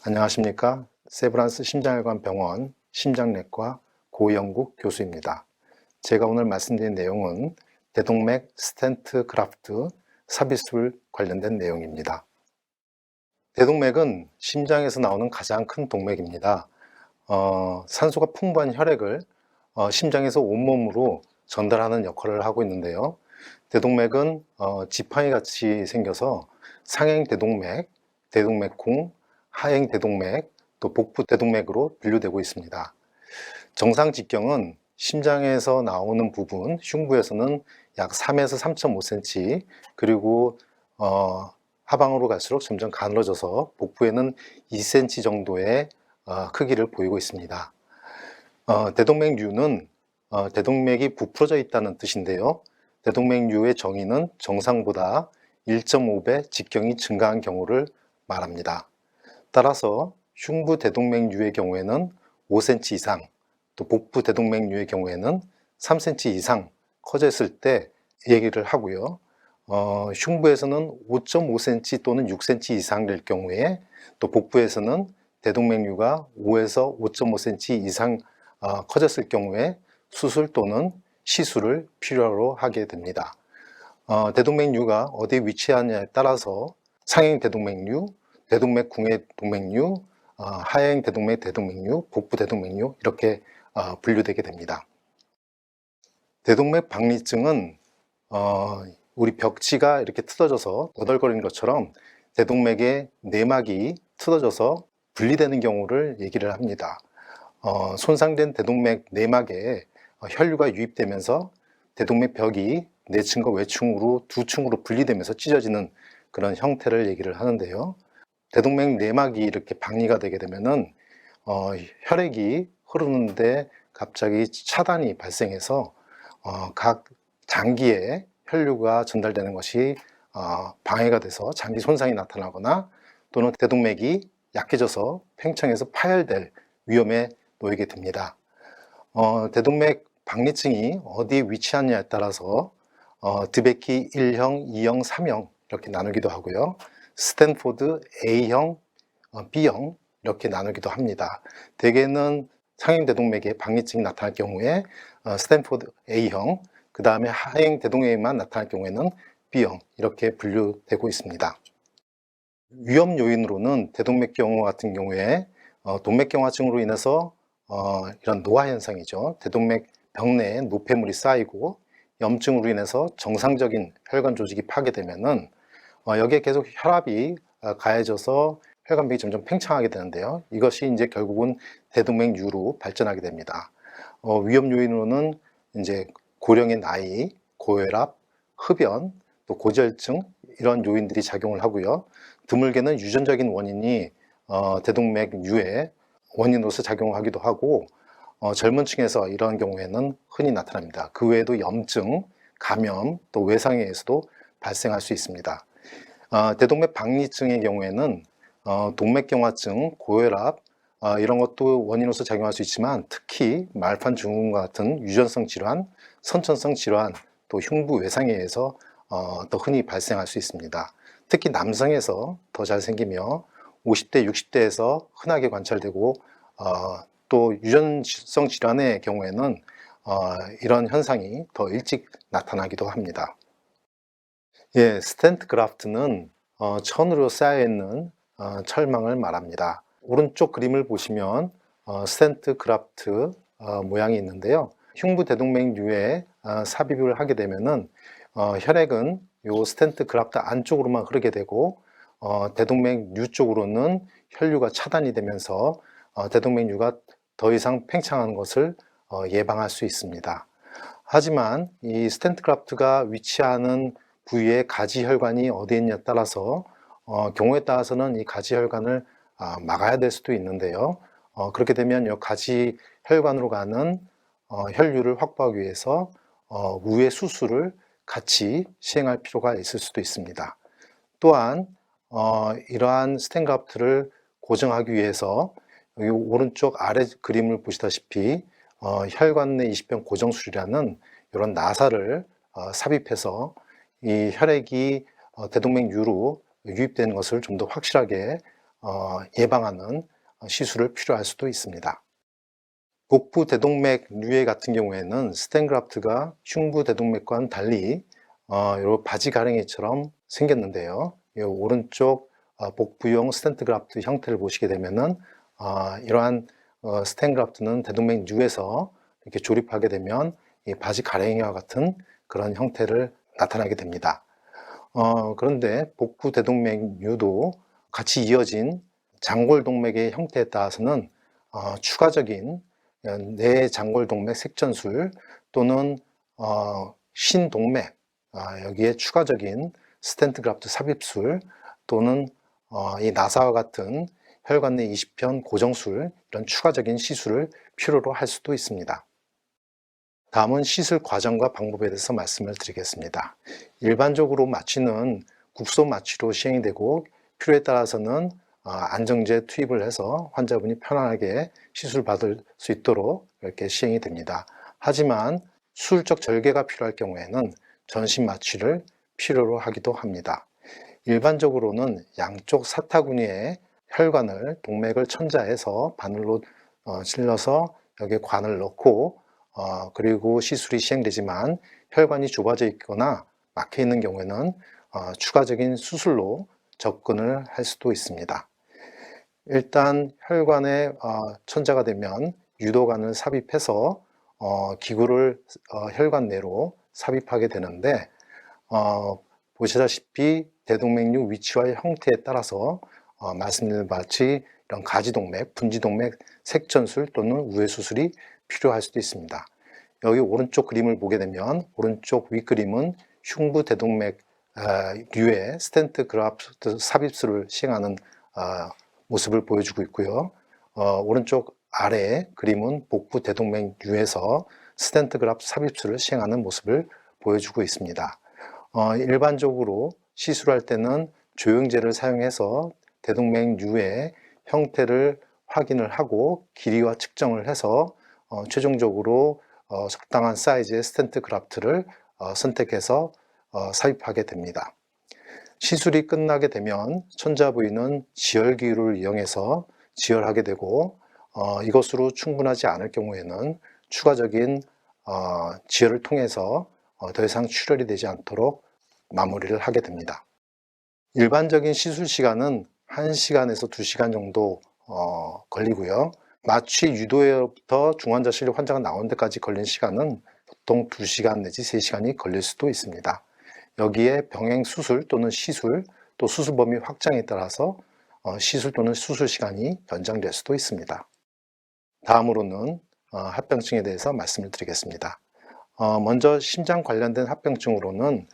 안녕하십니까. 세브란스 심장혈관 병원 심장내과 고영국 교수입니다. 제가 오늘 말씀드린 내용은 대동맥 스텐트 그라프트 삽입술 관련된 내용입니다. 대동맥은 심장에서 나오는 가장 큰 동맥입니다. 산소가 풍부한 혈액을 심장에서 온몸으로 전달하는 역할을 하고 있는데요. 대동맥은 지팡이 같이 생겨서 상행대동맥, 대동맥콩, 하행대동맥, 또 복부대동맥으로 분류되고 있습니다. 정상 직경은 심장에서 나오는 부분, 흉부에서는 약 3에서 3.5cm, 그리고 하방으로 갈수록 점점 가늘어져서 복부에는 2cm 정도의 크기를 보이고 있습니다. 대동맥류는 대동맥이 부풀어져 있다는 뜻인데요. 대동맥류의 정의는 정상보다 1.5배 직경이 증가한 경우를 말합니다. 따라서 흉부 대동맥류의 경우에는 5cm 이상, 또 복부 대동맥류의 경우에는 3cm 이상 커져 있을 때 얘기를 하고요. 흉부에서는 5.5cm 또는 6cm 이상 될 경우에, 또 복부에서는 대동맥류가 5에서 5.5cm 이상 커졌을 경우에 수술 또는 시술을 필요로 하게 됩니다. 대동맥류가 어디에 위치하느냐에 따라서 상행 대동맥류, 대동맥궁의 동맥류, 하행 대동맥 대동맥류, 복부 대동맥류 이렇게 분류되게 됩니다. 대동맥 박리증은 우리 벽지가 이렇게 틀어져서 너덜거리는 것처럼 대동맥의 내막이 틀어져서 분리되는 경우를 얘기를 합니다. 손상된 대동맥 내막에 혈류가 유입되면서 대동맥 벽이 내층과 외층으로 두 층으로 분리되면서 찢어지는 그런 형태를 얘기를 하는데요. 대동맥 내막이 이렇게 박리가 되게 되면은 혈액이 흐르는데 갑자기 차단이 발생해서 각 장기에 혈류가 전달되는 것이 방해가 돼서 장기 손상이 나타나거나 또는 대동맥이 약해져서 팽창해서 파열될 위험에 놓이게 됩니다. 대동맥 박리증이 어디에 위치하느냐에 따라서 드베키 1형, 2형, 3형 이렇게 나누기도 하고요. 스탠포드 A형, B형 이렇게 나누기도 합니다. 대개는 상행대동맥에 박리증이 나타날 경우에 스탠포드 A형, 그 다음에 하행대동맥만 나타날 경우에는 B형 이렇게 분류되고 있습니다. 위험 요인으로는 대동맥경화 같은 경우에 동맥경화증으로 인해서 이런 노화 현상이죠. 대동맥 벽 내에 노폐물이 쌓이고 염증으로 인해서 정상적인 혈관 조직이 파괴되면은 여기에 계속 혈압이 가해져서 혈관벽이 점점 팽창하게 되는데요. 이것이 이제 결국은 대동맥류로 발전하게 됩니다. 위험 요인으로는 이제 고령의 나이, 고혈압, 흡연, 또 고지혈증 이런 요인들이 작용을 하고요. 드물게는 유전적인 원인이 대동맥류의 원인으로서 작용하기도 하고 젊은 층에서 이런 경우에는 흔히 나타납니다. 그 외에도 염증, 감염, 또 외상에 의해서도 발생할 수 있습니다. 대동맥 박리증의 경우에는 동맥경화증, 고혈압 이런 것도 원인으로서 작용할 수 있지만 특히 말판 증후군과 같은 유전성 질환, 선천성 질환, 또 흉부 외상에 의해서 더 흔히 발생할 수 있습니다. 특히 남성에서 더 잘 생기며 50대, 60대에서 흔하게 관찰되고 또 유전성 질환의 경우에는 이런 현상이 더 일찍 나타나기도 합니다. 예, 스텐트 그라프트는 천으로 쌓여있는 철망을 말합니다. 오른쪽 그림을 보시면 스텐트 그라프트 모양이 있는데요. 흉부 대동맥류에 삽입을 하게 되면은 혈액은 요 스텐트 그라프트 안쪽으로만 흐르게 되고 대동맥류 쪽으로는 혈류가 차단이 되면서 대동맥류가 더 이상 팽창하는 것을 예방할 수 있습니다. 하지만 이 스텐트 그라프트가 위치하는 부위의 가지혈관이 어디에 있냐에 따라서 경우에 따라서는 이 가지혈관을 막아야 될 수도 있는데요. 그렇게 되면 이 가지혈관으로 가는 혈류를 확보하기 위해서 우회 수술을 같이 시행할 필요가 있을 수도 있습니다. 또한 이러한 스텐트 그라프트를 고정하기 위해서 여기 오른쪽 아래 그림을 보시다시피 혈관 내 이식병 고정술이라는 이런 나사를 삽입해서 이 혈액이 대동맥류로 유입되는 것을 좀 더 확실하게 예방하는 시술을 필요할 수도 있습니다. 복부 대동맥 류회 같은 경우에는 스텐그라프트가 흉부 대동맥과는 달리 요 바지 가랭이처럼 생겼는데요. 이 오른쪽 복부용 스텐트 그라프트 형태를 보시게 되면은 이러한 스텐그라프트는 대동맥 류에서 이렇게 조립하게 되면 이 바지 가랭이와 같은 그런 형태를 나타나게 됩니다. 그런데 복부 대동맥 류도 같이 이어진 장골동맥의 형태에 따라서는 추가적인 내장골동맥 색전술 또는 신동맥, 여기에 추가적인 스텐트 그라프트 삽입술 또는 이 나사와 같은 혈관 내 이식편 고정술, 이런 추가적인 시술을 필요로 할 수도 있습니다. 다음은 시술 과정과 방법에 대해서 말씀을 드리겠습니다. 일반적으로 마취는 국소 마취로 시행이 되고 필요에 따라서는 안정제 투입을 해서 환자분이 편안하게 시술 받을 수 있도록 이렇게 시행이 됩니다. 하지만 수술적 절개가 필요할 경우에는 전신 마취를 필요로 하기도 합니다. 일반적으로는 양쪽 사타구니에 혈관을 동맥을 천자해서 바늘로 찔러서 여기에 관을 넣고 그리고 시술이 시행되지만 혈관이 좁아져 있거나 막혀 있는 경우에는 추가적인 수술로 접근을 할 수도 있습니다. 일단 혈관에 천자가 되면 유도관을 삽입해서 기구를 혈관 내로 삽입하게 되는데 보시다시피 대동맥류 위치와 형태에 따라서 말씀드린 바같이 이런 가지동맥, 분지동맥 색전술 또는 우회수술이 필요할 수도 있습니다. 여기 오른쪽 그림을 보게 되면 오른쪽 윗그림은 흉부 대동맥 류의 스텐트 그라프트 삽입술을 시행하는 모습을 보여주고 있고요. 오른쪽 아래 그림은 복부 대동맥 류에서 스텐트 그라프트 삽입술을 시행하는 모습을 보여주고 있습니다. 일반적으로 시술할 때는 조영제를 사용해서 대동맥 류의 형태를 확인을 하고 길이와 측정을 해서 최종적으로 적당한 사이즈의 스텐트 그라프트를 선택해서 삽입하게 됩니다. 시술이 끝나게 되면 천자 부위는 지혈기를 이용해서 지혈하게 되고 이것으로 충분하지 않을 경우에는 추가적인 지혈을 통해서 더 이상 출혈이 되지 않도록 마무리를 하게 됩니다. 일반적인 시술 시간은 1시간에서 2시간 정도 걸리고요. 마취 유도에부터 중환자실 환자가 나온 데까지 걸린 시간은 보통 2시간 내지 3시간이 걸릴 수도 있습니다. 여기에 병행 수술 또는 시술, 또 수술 범위 확장에 따라서 시술 또는 수술 시간이 연장될 수도 있습니다. 다음으로는 합병증에 대해서 말씀을 드리겠습니다. 먼저 심장 관련된 합병증으로는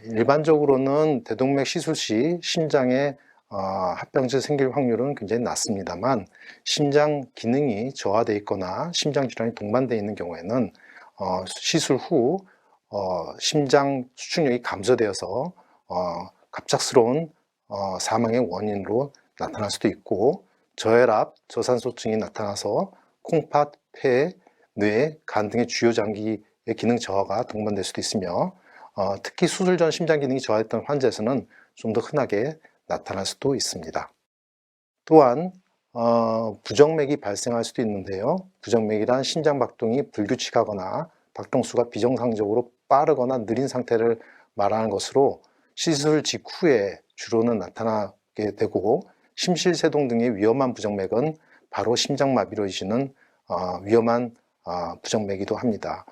일반적으로는 대동맥 시술 시 심장에 합병증 생길 확률은 굉장히 낮습니다만 심장 기능이 저하되어 있거나 심장 질환이 동반되어 있는 경우에는 시술 후 심장 수축력이 감소되어서 갑작스러운 사망의 원인으로 나타날 수도 있고 저혈압, 저산소증이 나타나서 콩팥, 폐, 뇌, 간 등의 주요 장기의 기능 저하가 동반될 수도 있으며 특히 수술 전 심장 기능이 저하됐던 환자에서는 좀 더 흔하게 나타날 수도 있습니다. 또한 부정맥이 발생할 수도 있는데요. 부정맥이란 심장 박동이 불규칙하거나 박동수가 비정상적으로 빠르거나 느린 상태를 말하는 것으로 시술 직후에 주로는 나타나게 되고 심실세동 등의 위험한 부정맥은 바로 심장마비로 이어지는 위험한 부정맥이기도 합니다.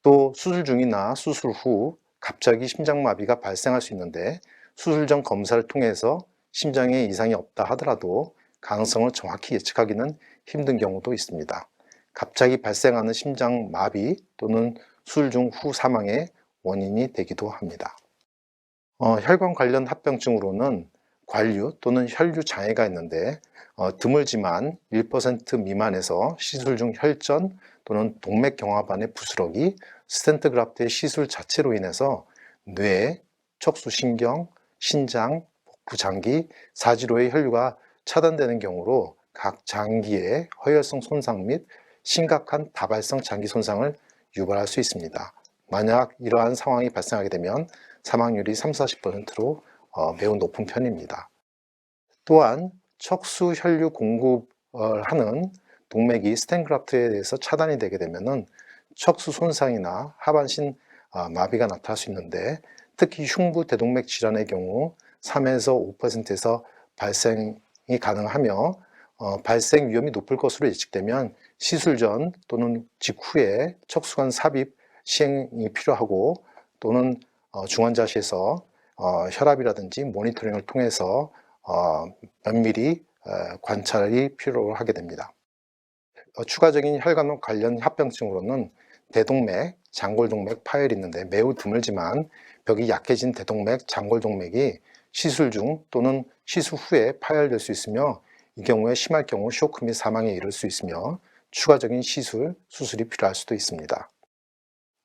또 수술 중이나 수술 후 갑자기 심장마비가 발생할 수 있는데 수술 전 검사를 통해서 심장에 이상이 없다 하더라도 가능성을 정확히 예측하기는 힘든 경우도 있습니다. 갑자기 발생하는 심장마비 또는 수술 중 후 사망의 원인이 되기도 합니다. 혈관 관련 합병증으로는 관류 또는 혈류 장애가 있는데 드물지만 1% 미만에서 시술 중 혈전 또는 동맥경화반의 부스러기, 스텐트 그라프트의 시술 자체로 인해서 뇌, 척수신경, 신장, 복부 장기, 사지로의 혈류가 차단되는 경우로 각 장기의 허혈성 손상 및 심각한 다발성 장기 손상을 유발할 수 있습니다. 만약 이러한 상황이 발생하게 되면 사망률이 30-40%로 매우 높은 편입니다. 또한 척수 혈류 공급을 하는 동맥이 스텐그라프트에 대해서 차단이 되게 되면은 척수 손상이나 하반신 마비가 나타날 수 있는데, 특히 흉부 대동맥 질환의 경우 3에서 5%에서 발생이 가능하며 발생 위험이 높을 것으로 예측되면 시술 전 또는 직후에 척수관 삽입 시행이 필요하고, 또는 중환자실에서 혈압이라든지 모니터링을 통해서 면밀히 관찰이 필요하게 됩니다. 추가적인 혈관 관련 합병증으로는 대동맥, 장골동맥 파열이 있는데 매우 드물지만 벽이 약해진 대동맥, 장골동맥이 시술 중 또는 시술 후에 파열될 수 있으며, 이 경우에 심할 경우 쇼크 및 사망에 이를 수 있으며 추가적인 수술이 필요할 수도 있습니다.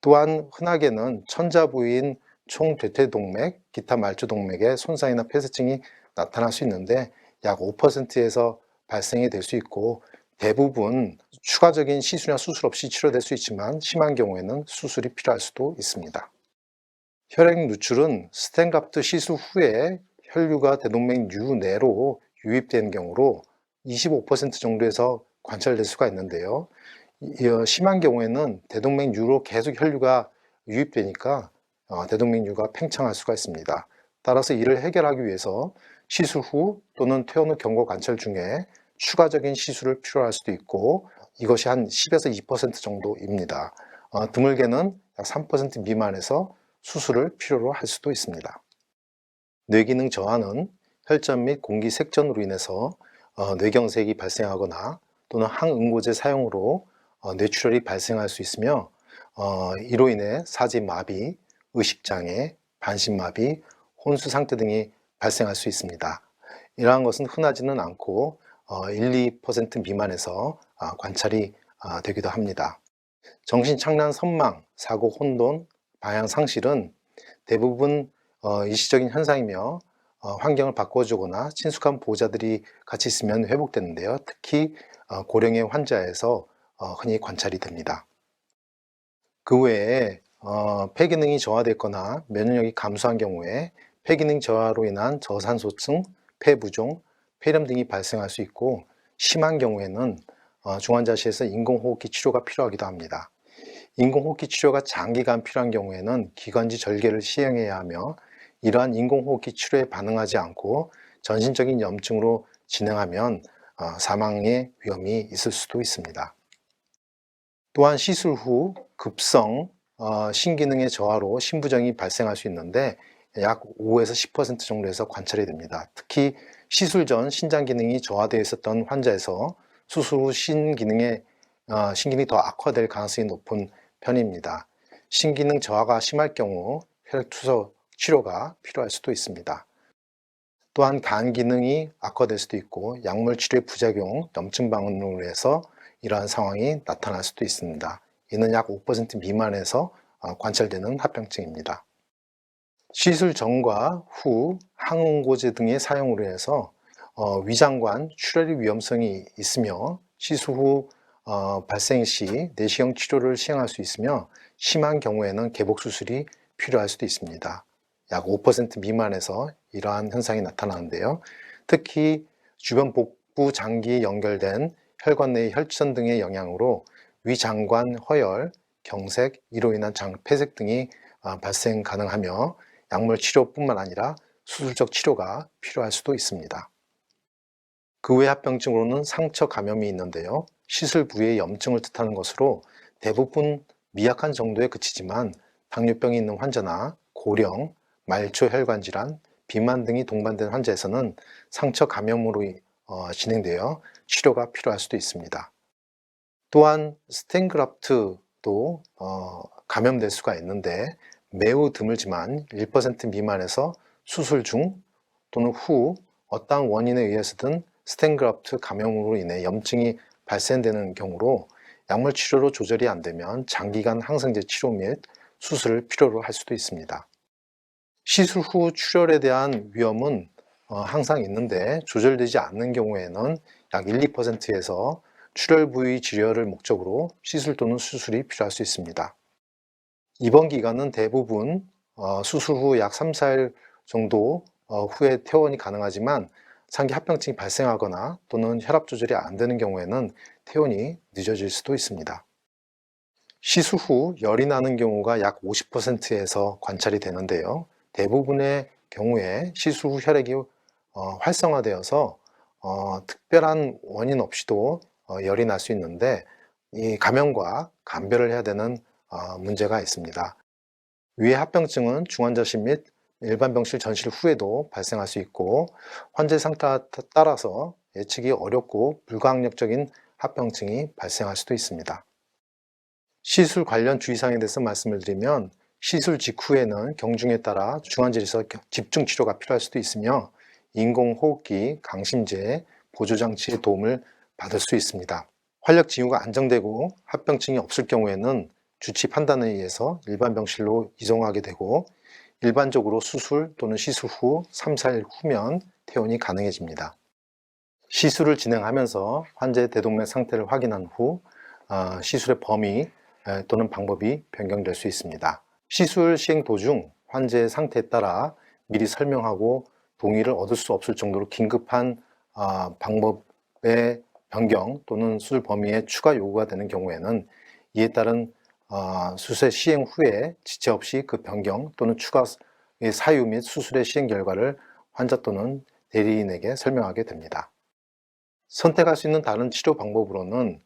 또한 흔하게는 천자 부위인 총대퇴동맥, 기타 말초동맥의 손상이나 폐쇄증이 나타날 수 있는데 약 5%에서 발생이 될 수 있고, 대부분 추가적인 시술이나 수술 없이 치료될 수 있지만 심한 경우에는 수술이 필요할 수도 있습니다. 혈액 누출은 스텐그라프트 시술 후에 혈류가 대동맥 류 내로 유입되는 경우로 25% 정도에서 관찰될 수가 있는데요. 심한 경우에는 대동맥류로 계속 혈류가 유입되니까 대동맥류가 팽창할 수가 있습니다. 따라서 이를 해결하기 위해서 시술 후 또는 퇴원 후 경과 관찰 중에 추가적인 시술을 필요할 수도 있고, 이것이 한 10에서 2% 정도입니다. 드물게는 약 3% 미만에서 수술을 필요로 할 수도 있습니다. 뇌기능 저하는 혈전 및 공기 색전으로 인해서 뇌경색이 발생하거나 또는 항응고제 사용으로 뇌출혈이 발생할 수 있으며, 이로 인해 사지 마비, 의식장애, 반신마비, 혼수 상태 등이 발생할 수 있습니다. 이러한 것은 흔하지는 않고 1~2% 미만에서 관찰이 되기도 합니다. 정신착란 선망, 사고 혼돈, 방향 상실은 대부분 일시적인 현상이며 환경을 바꿔주거나 친숙한 보호자들이 같이 있으면 회복되는데요. 특히 고령의 환자에서 흔히 관찰이 됩니다. 그 외에 폐기능이 저하됐거나 면역력이 감소한 경우에 폐기능 저하로 인한 저산소증, 폐부종, 폐렴 등이 발생할 수 있고, 심한 경우에는 중환자실에서 인공호흡기 치료가 필요하기도 합니다. 인공호흡기 치료가 장기간 필요한 경우에는 기관지 절개를 시행해야 하며, 이러한 인공호흡기 치료에 반응하지 않고 전신적인 염증으로 진행하면 사망의 위험이 있을 수도 있습니다. 또한 시술 후 급성 신기능의 저하로 신부정이 발생할 수 있는데 약 5에서 10% 정도에서 관찰이 됩니다. 특히 시술 전 신장 기능이 저하되어 있었던 환자에서 수술 후 신기능이 더 악화될 가능성이 높은 편입니다. 신기능 저하가 심할 경우 혈액투석 치료가 필요할 수도 있습니다. 또한 간 기능이 악화될 수도 있고, 약물 치료의 부작용, 염증 반응으로 해서 이러한 상황이 나타날 수도 있습니다. 이는 약 5% 미만에서 관찰되는 합병증입니다. 시술 전과 후 항응고제 등의 사용으로 해서 위장관 출혈의 위험성이 있으며, 시술 후 발생 시 내시경 치료를 시행할 수 있으며, 심한 경우에는 개복 수술이 필요할 수도 있습니다. 약 5% 미만에서 이러한 현상이 나타나는데요. 특히 주변 복부 장기에 연결된 혈관 내의 혈전 등의 영향으로 위장관 허열, 경색, 이로 인한 장 폐색 등이 발생 가능하며, 약물 치료뿐만 아니라 수술적 치료가 필요할 수도 있습니다. 그 외 합병증으로는 상처 감염이 있는데요. 시술 부위의 염증을 뜻하는 것으로 대부분 미약한 정도에 그치지만 당뇨병이 있는 환자나 고령, 말초 혈관 질환, 비만 등이 동반된 환자에서는 상처 감염으로 진행되어 치료가 필요할 수도 있습니다. 또한 스텐그라프트도 감염될 수가 있는데 매우 드물지만 1% 미만에서 수술 중 또는 후 어떠한 원인에 의해서든 스텐그라프트 감염으로 인해 염증이 발생되는 경우로 약물 치료로 조절이 안 되면 장기간 항생제 치료 및 수술을 필요로 할 수도 있습니다. 시술 후 출혈에 대한 위험은 항상 있는데 조절되지 않는 경우에는 약 1~2%에서 출혈 부위 질혈을 목적으로 시술 또는 수술이 필요할 수 있습니다. 입원 기간은 대부분 수술 후 약 3~4일 정도 후에 퇴원이 가능하지만 상기 합병증이 발생하거나 또는 혈압 조절이 안 되는 경우에는 퇴원이 늦어질 수도 있습니다. 시술 후 열이 나는 경우가 약 50%에서 관찰이 되는데요. 대부분의 경우에 시술 후 혈액이 활성화되어서 특별한 원인 없이도 열이 날 수 있는데, 이 감염과 감별을 해야 되는 문제가 있습니다. 위의 합병증은 중환자실 및 일반 병실 전실 후에도 발생할 수 있고, 환자의 상태에 따라서 예측이 어렵고 불가항력적인 합병증이 발생할 수도 있습니다. 시술 관련 주의사항에 대해서 말씀을 드리면, 시술 직후에는 경중에 따라 중환자실에서 집중 치료가 필요할 수도 있으며 인공호흡기, 강심제, 보조장치의 도움을 받을 수 있습니다. 활력 징후가 안정되고 합병증이 없을 경우에는 주치 판단에 의해서 일반 병실로 이송하게 되고, 일반적으로 수술 또는 시술 후 3, 4일 후면 퇴원이 가능해집니다. 시술을 진행하면서 환자의 대동맥 상태를 확인한 후 시술의 범위 또는 방법이 변경될 수 있습니다. 시술 시행 도중 환자의 상태에 따라 미리 설명하고 동의를 얻을 수 없을 정도로 긴급한 방법의 변경 또는 수술 범위의 추가 요구가 되는 경우에는 이에 따른 수술의 시행 후에 지체 없이 그 변경 또는 추가의 사유 및 수술의 시행 결과를 환자 또는 대리인에게 설명하게 됩니다. 선택할 수 있는 다른 치료 방법으로는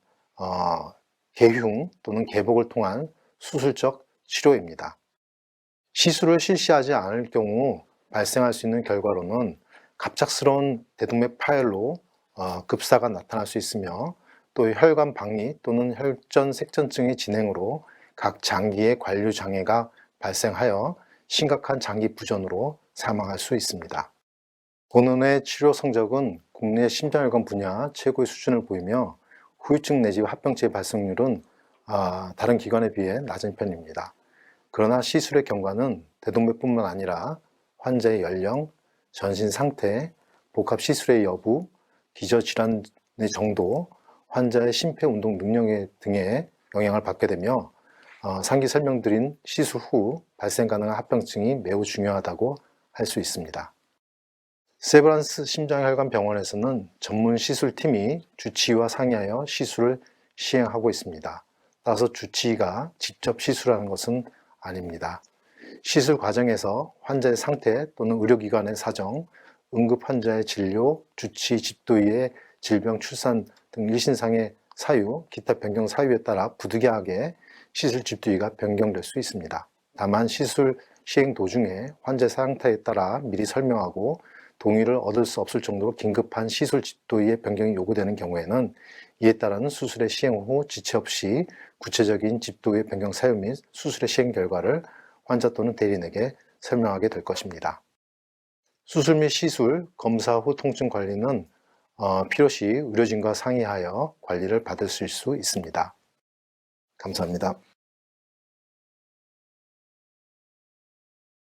개흉 또는 개복을 통한 수술적 치료입니다. 시술을 실시하지 않을 경우 발생할 수 있는 결과로는 갑작스러운 대동맥 파열로 급사가 나타날 수 있으며, 또 혈관 박리 또는 혈전 색전증의 진행으로 각 장기의 관류 장애가 발생하여 심각한 장기 부전으로 사망할 수 있습니다. 본원의 치료 성적은 국내 심장혈관 분야 최고의 수준을 보이며 후유증 내지 합병증의 발생률은 다른 기관에 비해 낮은 편입니다. 그러나 시술의 경과는 대동맥뿐만 아니라 환자의 연령, 전신 상태, 복합 시술의 여부, 기저질환의 정도, 환자의 심폐운동 능력 등의 영향을 받게 되며 상기 설명드린 시술 후 발생 가능한 합병증이 매우 중요하다고 할 수 있습니다. 세브란스 심장혈관 병원에서는 전문 시술팀이 주치의와 상의하여 시술을 시행하고 있습니다. 따라서 주치의가 직접 시술하는 것은 아닙니다. 시술 과정에서 환자의 상태 또는 의료기관의 사정, 응급 환자의 진료, 주치의 집도의의 질병, 출산 등 일신상의 사유, 기타 변경 사유에 따라 부득이하게 시술 집도의가 변경될 수 있습니다. 다만 시술 시행 도중에 환자의 상태에 따라 미리 설명하고 동의를 얻을 수 없을 정도로 긴급한 시술 집도의의 변경이 요구되는 경우에는 이에 따르는 수술의 시행 후 지체 없이 구체적인 집도의 변경 사유 및 수술의 시행 결과를 환자 또는 대리인에게 설명하게 될 것입니다. 수술 및 시술, 검사 후 통증 관리는 필요시 의료진과 상의하여 관리를 받을 수 있습니다. 감사합니다.